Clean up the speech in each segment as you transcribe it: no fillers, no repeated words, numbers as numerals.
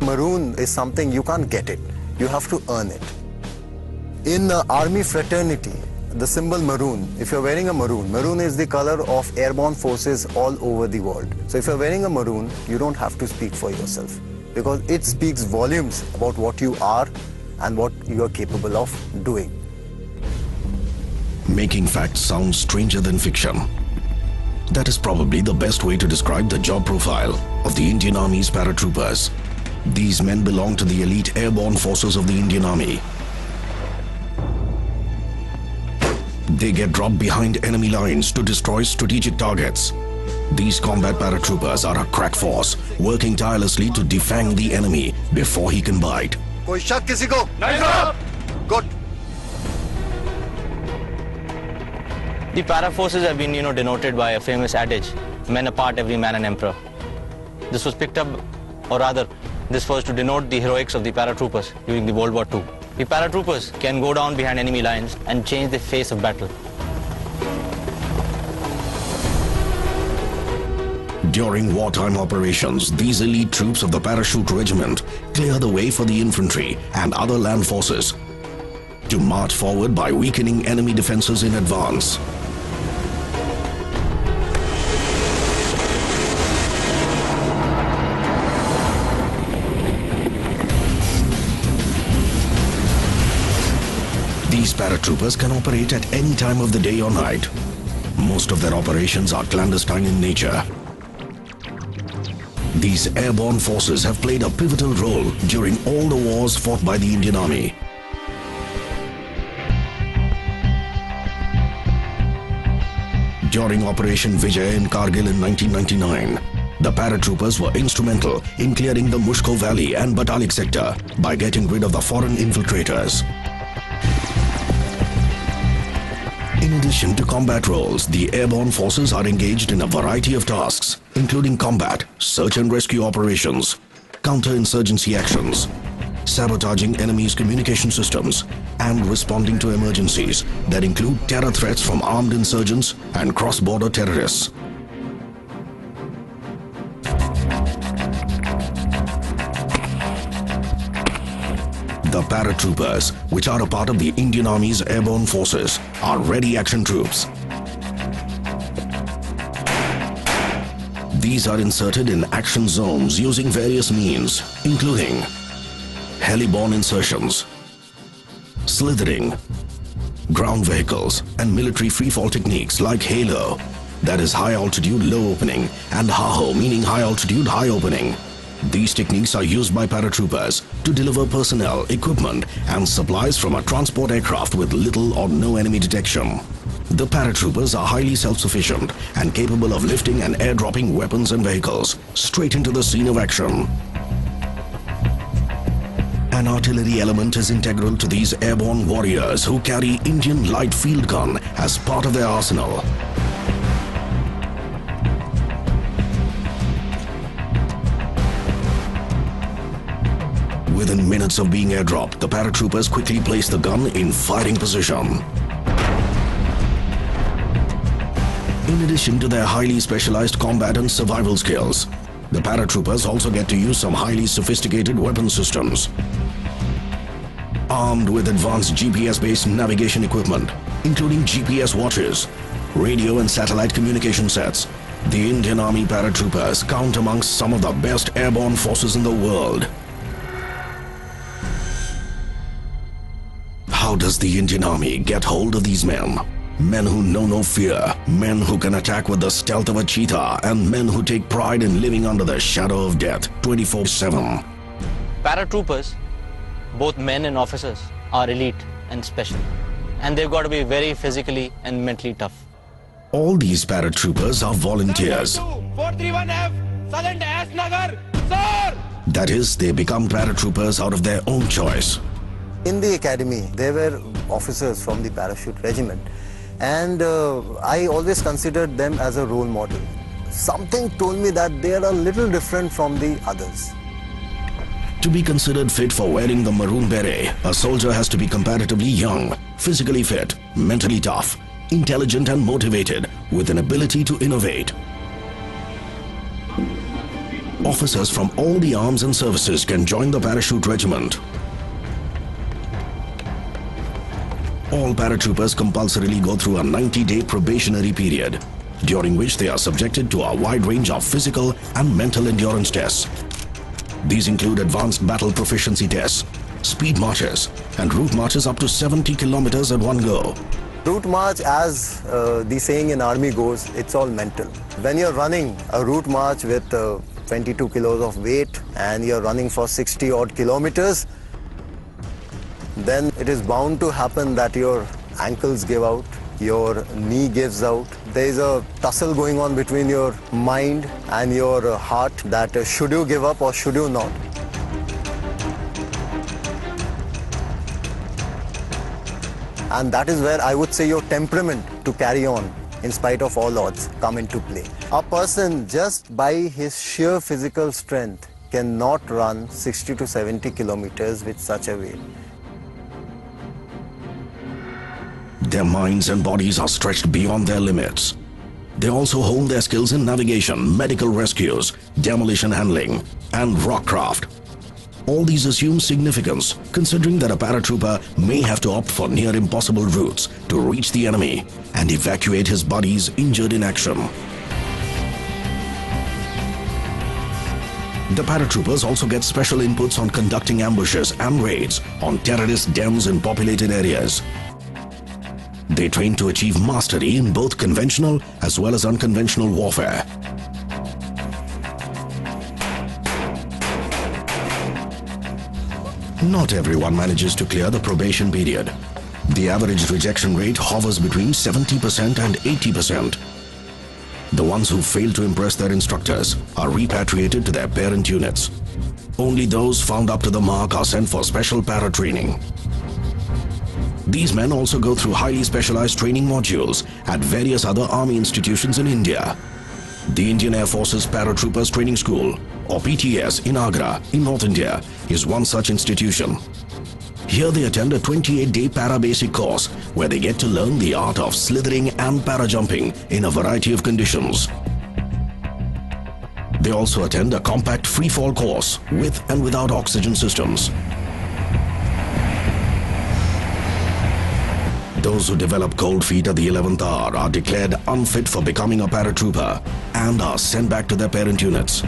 Maroon is something you can't get it. You have to earn it. In army fraternity, the symbol maroon, if you're wearing a maroon, maroon is the color of airborne forces all over the world. So if you're wearing a maroon, you don't have to speak for yourself, because it speaks volumes about what you are and what you are capable of doing. Making facts sound stranger than fiction. That is probably the best way to describe the job profile of the Indian Army's paratroopers. These men belong to the elite airborne forces of the Indian Army. They get dropped behind enemy lines to destroy strategic targets. These combat paratroopers are a crack force, working tirelessly to defang the enemy before he can bite. Koi shak kisi ko? Nahi sir. Good. The para forces have been, denoted by a famous adage, men apart, every man an emperor. This was picked up, or rather, this was to denote the heroics of the paratroopers during the World War II. The paratroopers can go down behind enemy lines and change the face of battle. During wartime operations, these elite troops of the Parachute Regiment clear the way for the infantry and other land forces to march forward by weakening enemy defenses in advance. These paratroopers can operate at any time of the day or night. Most of their operations are clandestine in nature. These airborne forces have played a pivotal role during all the wars fought by the Indian Army. During Operation Vijay in Kargil in 1999, the paratroopers were instrumental in clearing the Mushko Valley and Batalik sector by getting rid of the foreign infiltrators. In addition to combat roles, the airborne forces are engaged in a variety of tasks, including combat, search and rescue operations, counter-insurgency actions, sabotaging enemies' communication systems, and responding to emergencies that include terror threats from armed insurgents and cross-border terrorists. The paratroopers, which are a part of the Indian Army's airborne forces, are ready action troops. These are inserted in action zones using various means, including heli-borne insertions, slithering, ground vehicles, and military freefall techniques like HALO, that is high altitude low opening, and HAHO, meaning high altitude high opening. These techniques are used by paratroopers to deliver personnel, equipment, and supplies from a transport aircraft with little or no enemy detection. The paratroopers are highly self-sufficient and capable of lifting and airdropping weapons and vehicles straight into the scene of action. An artillery element is integral to these airborne warriors who carry Indian light field gun as part of their arsenal. Within minutes of being airdropped, the paratroopers quickly place the gun in firing position. In addition to their highly specialized combat and survival skills, the paratroopers also get to use some highly sophisticated weapon systems. Armed with advanced GPS-based navigation equipment, including GPS watches, radio and satellite communication sets, the Indian Army paratroopers count amongst some of the best airborne forces in the world. How does the Indian Army get hold of these men? Men who know no fear, men who can attack with the stealth of a cheetah, and men who take pride in living under the shadow of death 24/7. Paratroopers, both men and officers, are elite and special. And they've got to be very physically and mentally tough. All these paratroopers are volunteers. 431F, Sergeant S. Nagar, sir! That is, they become paratroopers out of their own choice. In the academy, there were officers from the Parachute Regiment, and I always considered them as a role model. Something told me that they are a little different from the others. To be considered fit for wearing the maroon beret, a soldier has to be comparatively young, physically fit, mentally tough, intelligent and motivated, with an ability to innovate. officers from all the arms and services can join the parachute regiment. All paratroopers compulsorily go through a 90-day probationary period, during which they are subjected to a wide range of physical and mental endurance tests. These include advanced battle proficiency tests, speed marches, and route marches up to 70 kilometers at one go. Route march, as the saying in army goes, it's all mental. When you're running a route march with 22 kilos of weight and you're running for 60 odd kilometers, then it is bound to happen that your ankles give out, your knee gives out. There is a tussle going on between your mind and your heart that should you give up or should you not. And that is where I would say your temperament to carry on in spite of all odds come into play. A person just by his sheer physical strength cannot run 60 to 70 kilometers with such a weight. Their minds and bodies are stretched beyond their limits. They also hone their skills in navigation, medical rescues, demolition handling, and rockcraft. All these assume significance, considering that a paratrooper may have to opt for near impossible routes to reach the enemy and evacuate his buddies injured in action. The paratroopers also get special inputs on conducting ambushes and raids on terrorist dens in populated areas. They train to achieve mastery in both conventional as well as unconventional warfare. Not everyone manages to clear the probation period. The average rejection rate hovers between 70% and 80%. The ones who fail to impress their instructors are repatriated to their parent units. Only those found up to the mark are sent for special para-training. These men also go through highly specialized training modules at various other army institutions in India. The Indian Air Force's Paratroopers Training School, or PTS, in Agra, in North India, is one such institution. Here they attend a 28-day para-basic course where they get to learn the art of slithering and para-jumping in a variety of conditions. They also attend a compact free-fall course with and without oxygen systems. Those who develop cold feet at the 11th hour are declared unfit for becoming a paratrooper and are sent back to their parent units.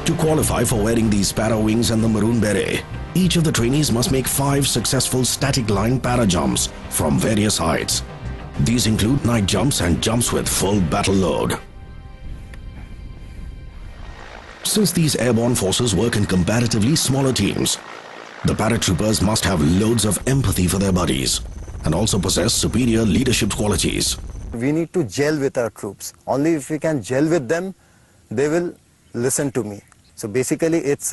To qualify for wearing these para wings and the maroon beret, each of the trainees must make 5 successful static line para jumps from various heights. These include night jumps and jumps with full battle load. Since these airborne forces work in comparatively smaller teams, the paratroopers must have loads of empathy for their buddies and also possess superior leadership qualities. We need to gel with our troops. Only if we can gel with them, they will listen to me. So basically it's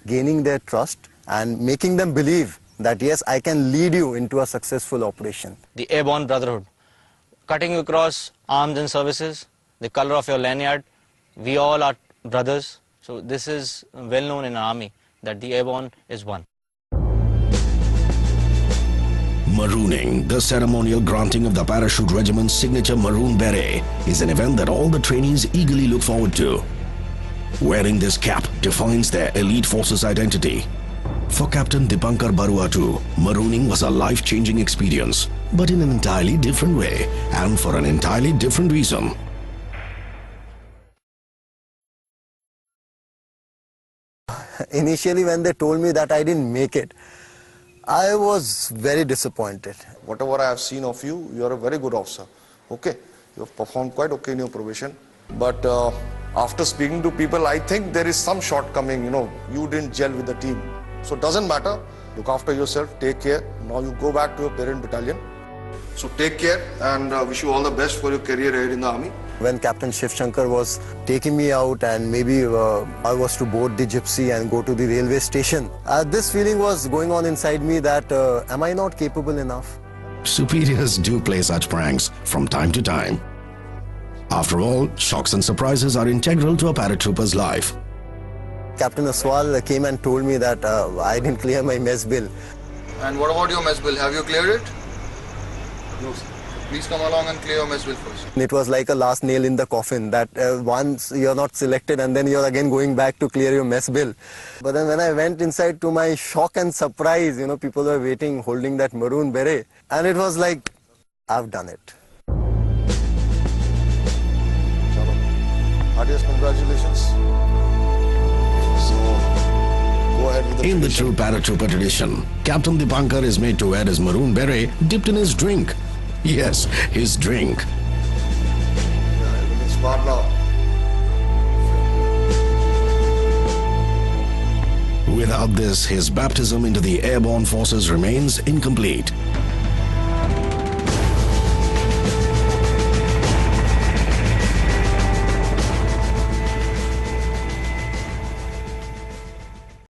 gaining their trust and making them believe that yes, I can lead you into a successful operation. The airborne brotherhood, cutting across arms and services, the color of your lanyard, we all are brothers. So this is well known in our army that the airborne is one. Marooning, the ceremonial granting of the parachute regiment's signature maroon beret, is an event that all the trainees eagerly look forward to. Wearing this cap defines their elite force's identity. For Captain Dipankar Barua too, marooning was a life-changing experience, but in an entirely different way and for an entirely different reason. Initially when they told me that I didn't make it, I was very disappointed. Whatever I have seen of you, you are a very good officer. Okay, you have performed quite okay in your probation. But after speaking to people, I think there is some shortcoming, you didn't gel with the team. So it doesn't matter. Look after yourself, take care. Now you go back to your parent battalion. So take care and wish you all the best for your career ahead in the army. When Captain Shiv Shankar was taking me out and maybe I was to board the gypsy and go to the railway station, this feeling was going on inside me that am I not capable enough? Superiors do play such pranks from time to time. After all, shocks and surprises are integral to a paratrooper's life. Captain Aswal came and told me that I didn't clear my mess bill. And what about your mess bill? Have you cleared it? No, sir. Please come along and clear your mess bill first. It was like a last nail in the coffin that once you're not selected and then you're again going back to clear your mess bill. But then when I went inside, to my shock and surprise, people were waiting holding that maroon beret. And it was like, I've done it. Chalo. Heartiest congratulations. So, go ahead with the In the tradition. true paratrooper tradition, Captain Dipankar is made to wear his maroon beret dipped in his drink. Yes, his drink. Yeah, everything's smart now. Without this, his baptism into the airborne forces remains incomplete.